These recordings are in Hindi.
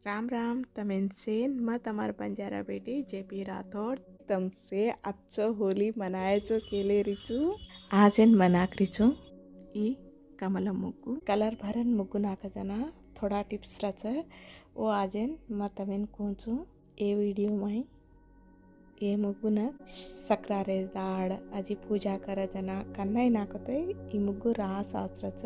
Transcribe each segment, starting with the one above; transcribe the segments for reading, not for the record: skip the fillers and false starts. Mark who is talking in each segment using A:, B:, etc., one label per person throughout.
A: राम राम तमें सेन मैं तमार बंजारा बेटी जेपी राठौड़ तमसे अच्छो होली मनाए जो केले रिचु आजेन मनाक रिचु ई कमल मुग्गु कलर भरन मुग्गु नाका जना थोड़ा टिप्स रच ओ आजेन मैं तमें कुंचु ए वीडियो में ए मुग्गुन सक्रारे दाड़ अजी पूजा कर जना कन्नई नाकते ई मुग्गु रास आत्रच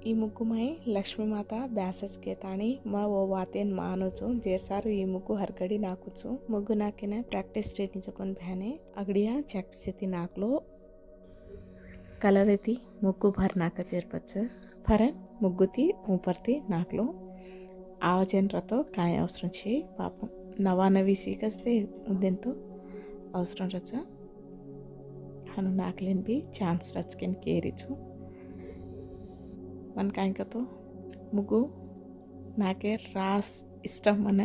A: ಈ ಮುಗ್ಗು ಮೈ ಲಕ್ಷ್ಮೀ ಮಾತಾ ಬ್ಯಾಸಸ್ ಕೇತಾಣಿ ಮ ಓ ವಾತೇನ್ ಮಾನೋಚು ಜೇರ್ಸಾರು ಈ ಮುಗ್ಗು ಹರ್ಗಡಿ ನಾಕುಚು ಮುಗ್ಗು ನಾಕೆನೆ ಪ್ರಾಕ್ಟೀಸ್ ರೇಟ್ ನಿಜಕೊನ್ ಭ್ಯಾನೆ ಅಗಡಿಯ ಚೆಕ್ಸಿತಿ ನಾಕ್ಲು ಕಲರ್ ಐತಿ ಮುಗ್ಗು ಭರ್ ನಾಕ ಚೇರ್ಪಚ್ಚ ಫರನ್ ముగ్గుతి ऊपरती నాకులు ఆవజన్ రతో కాయ అవసరం చే పాపం నవా నవి సీకస్తే ఉందెంతో అవసరం రచ హను నాకులేన్ బి ఛాన్స్ రచకెన్ కేరిచు मन काय तो मुग्गु नाके रास इष्टम मन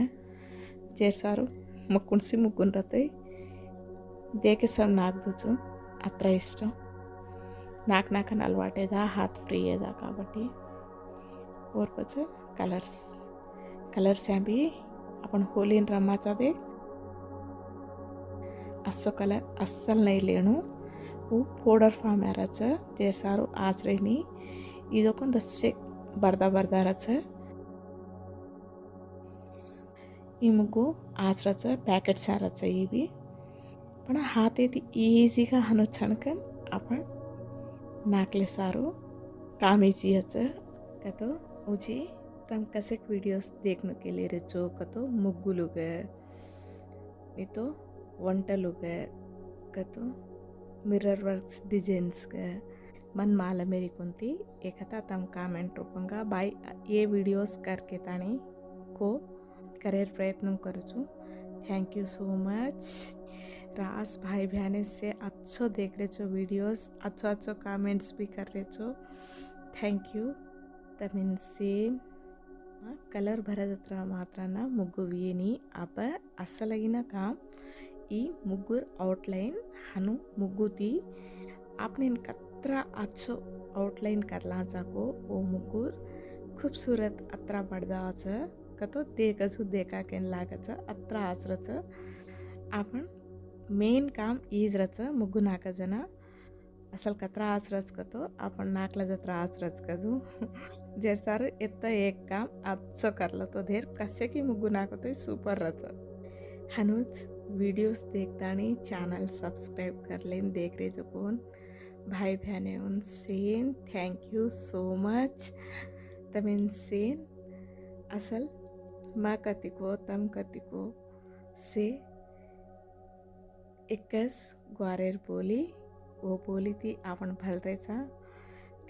A: जेसारू मुक्कुणसी मुग्गुन रते देखे सब नाक दूचु अत्र इष्टम नाक नाकन अलवाटेदा हाथ फ्री है काबट्टी और पच कलर्स भी अपन होली रम्माचा दे अस्सो कलर अस्सल नहीं लेनु वो पाउडर फॉर्म रच जेसारू आश्रयनी ಇದಕ್ಕೊಂದು ದಸ್ಸೆ ಬರ್ದ ರಚ ಈ ಮುಗ್ಗು ಆಚರಚ ಪ್ಯಾಕೆಟ್ ಸಾರಚ ಈ भी पण हाथ येती इजी का हनो छणकन आपण नाकले सारू काम इजी हच कतो उजी तम कसेक वीडियोस देखने के लिए रेचो कतो मुग्गुलुग इतो వంటలుగ कतो मिरर वर्क्स डिजाइन्स मन माला मेरी कुंती एकता तम कामेंट रूपंगा बाय ये वीडियोस करके ताणी को करेर प्रयत्न करूँ थैंक यू सो मच रास भाई बहने से अच्छो देख रहे छो वीडियोस अच्छो कमेंट्स भी कर रहे छो thank you तमिन Sen colour भरदत्र मात्रान muggu वियेनी अब असलगिन काम ई मुग्गुर आउटलाइन हनु मुग्गुती आपने अत्र अच्छो आउटलाइन करला जाको ओ मुग्गुर खूबसूरत अत्र बढ़दा आच कतो देखजु देखा केन लागच अत्र आचरच आपण मेन काम ईज रच मुग्गु नाक जना असल कत्र आचरच कतो आपण नाकला जत्र आचरच कजु जेरसार एत्त एक काम अच्छो करला तो धेर कसे की मुग्गु नाक तो सुपर रच हनुज वीडियोस देखतानी चैनल सब्सक्राइब कर लेन देख रहे जो कौन भाई बहने उन सेन थैंक यू सो मच तमिन सेन असल माँ कतिको तम कतिको से एकस ग्वारेर बोली वो बोली थी आपण भल रेचा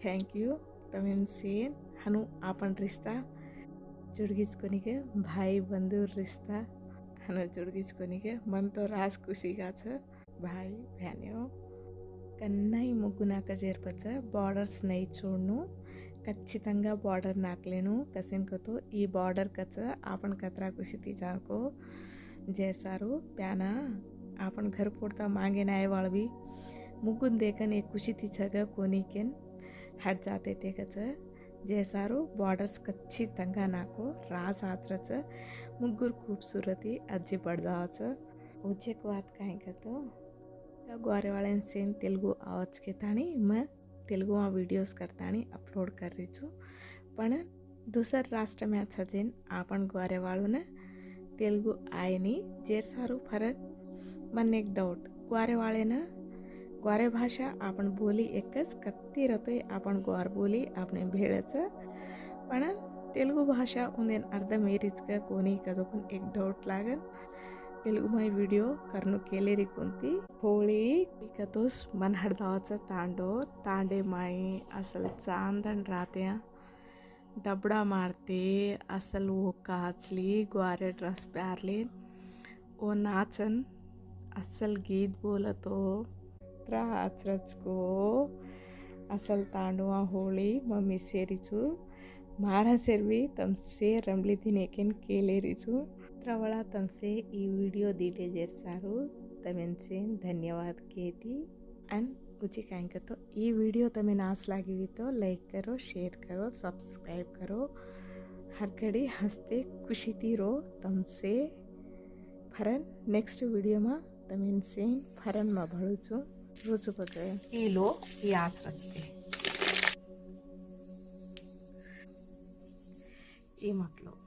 A: थैंक यू तमिन सेन हनु आपण रिश्ता जुड़गिच कोनी के भाई बंधु रिश्ता हनु जुड़गिच कोनी के मन तो राज खुशी का छ भाई बहने हो कन्नई मुग्गु नाक जेर्पच बॉर्डर्स नहीं छोड़नु खచ్చితంగా बॉर्डर नाकलेनु कसिन को तो ई बॉर्डर कच आपण कतरा कुशिती जाको जेरसारू प्याना आपण घर पोड़ता मांगे नाय वाल भी मुग्गुन देखन एक कुशिती छग कोनी केन हट जाते थे कच जेसारू बॉर्डर्स खచ్చితంగా नाको राज आत्रच मुग्गुर खूबसूरती अज्जी बढ़दाच उज्जे को बात काहे कतो ग्वारे वाले सेन तेलुगु आवाज के ताणी मैं तेलुगु वीडियोस करताणी अपलोड कर रही छू पण दूसर राष्ट्र में अच्छा जेन आपण ग्वारे वालों ने तेलुगु आए नी जेर सारू फरक मन एक डाउट ग्वारे वाले ना ग्वारे भाषा आपण बोली एकच कत्ती रतोय आपण ग्वार बोली आपने भेड़च पण तेलुगु भाषा उन्हें अर्ध मेरीच का कोनी कदोकन एक डाउट लागन तेलुगु में वीडियो करनु केले रिकुंती होली कतोस मन हड़दावच तांडो तांडे माई असल चांदन राते डबड़ा मारते असल वो काचली ग्वारे ड्रेस प्यारले वो नाचन असल गीत बोलतो त्राचरच को असल तांडवा होली मम्मी सेरिचू मारा सेरवी तम से रमली दिन एकेन केले रिचू त्रवड़ा तमसे ई वीडियो दीटे जेरसारू तमें से धन्यवाद केती एंड उची कांक तो ई वीडियो तमें नास लागी तो लाइक करो शेयर करो सब्सक्राइब करो हर घड़ी हंसते खुशीती रो तमसे फरन नेक्स्ट वीडियो में तमिन सेन फरन में भळू छु रोजो बजे ई लो याद रचते ये मतलब